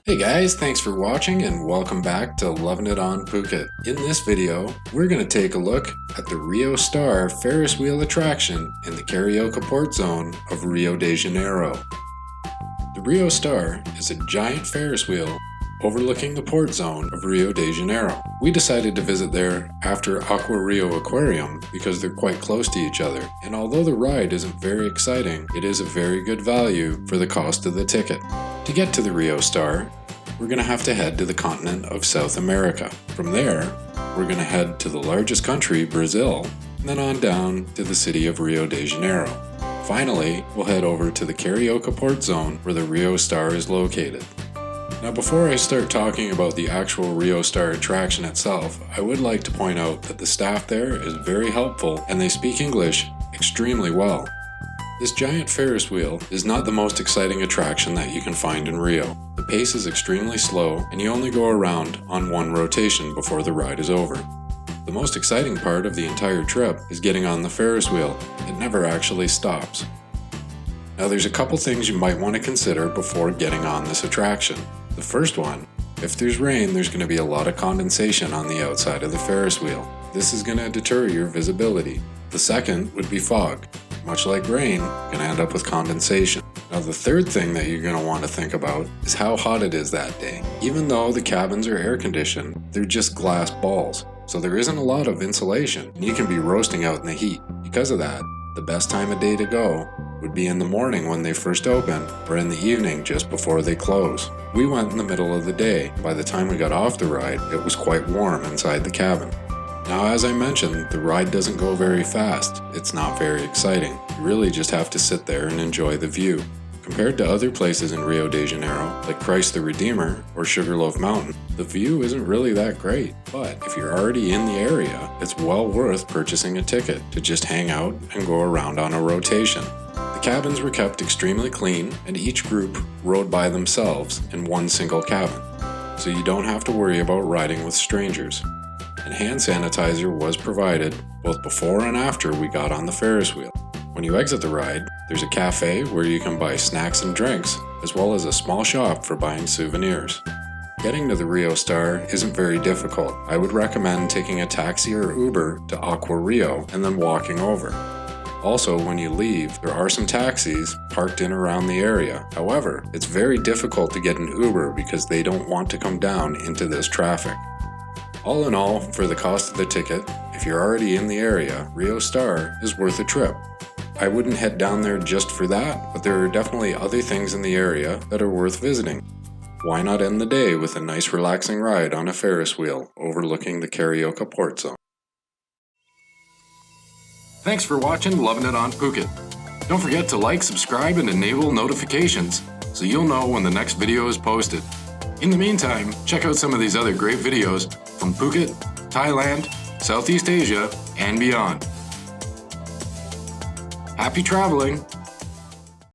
Hey guys, thanks for watching and welcome back to Lovin' It on Phuket. In this video, we're going to take a look at the Rio Star Ferris Wheel attraction in the Carioca port zone of Rio de Janeiro. The Rio Star is a giant Ferris wheel overlooking the port zone of Rio de Janeiro. We decided to visit there after Aqua Rio Aquarium because they're quite close to each other, and although the ride isn't very exciting, it is a very good value for the cost of the ticket. To get to the Rio Star, we're going to have to head to the continent of South America. From there, we're going to head to the largest country, Brazil, and then on down to the city of Rio de Janeiro. Finally, we'll head over to the Carioca port zone where the Rio Star is located. Now before I start talking about the actual Rio Star attraction itself, I would like to point out that the staff there is very helpful and they speak English extremely well. This giant Ferris wheel is not the most exciting attraction that you can find in Rio. The pace is extremely slow and you only go around on one rotation before the ride is over. The most exciting part of the entire trip is getting on the Ferris wheel. It never actually stops. Now there's a couple things you might want to consider before getting on this attraction. The first one, if there's rain, there's going to be a lot of condensation on the outside of the Ferris wheel. This is going to deter your visibility. The second would be fog. Much like rain, you're going to end up with condensation. Now the third thing that you're going to want to think about is how hot it is that day. Even though the cabins are air conditioned, they're just glass balls, so there isn't a lot of insulation and you can be roasting out in the heat. Because of that, the best time of day to go would be in the morning when they first open or in the evening just before they close. We went in the middle of the day. By the time we got off the ride, it was quite warm inside the cabin. Now, as I mentioned, the ride doesn't go very fast. It's not very exciting. You really just have to sit there and enjoy the view. Compared to other places in Rio de Janeiro, like Christ the Redeemer or Sugarloaf Mountain, the view isn't really that great. But if you're already in the area, it's well worth purchasing a ticket to just hang out and go around on a rotation. The cabins were kept extremely clean, and each group rode by themselves in one single cabin, so you don't have to worry about riding with strangers. And hand sanitizer was provided both before and after we got on the Ferris wheel. When you exit the ride, there's a cafe where you can buy snacks and drinks, as well as a small shop for buying souvenirs. Getting to the Rio Star isn't very difficult. I would recommend taking a taxi or Uber to Aqua Rio and then walking over. Also, when you leave, there are some taxis parked in around the area. However, it's very difficult to get an Uber because they don't want to come down into this traffic. All in all, for the cost of the ticket, if you're already in the area, Rio Star is worth a trip. I wouldn't head down there just for that, but there are definitely other things in the area that are worth visiting. Why not end the day with a nice relaxing ride on a Ferris wheel overlooking the Carioca port zone? Thanks for watching Lovin' It on Phuket. Don't forget to like, subscribe, and enable notifications so you'll know when the next video is posted. In the meantime, check out some of these other great videos from Phuket, Thailand, Southeast Asia, and beyond. Happy traveling!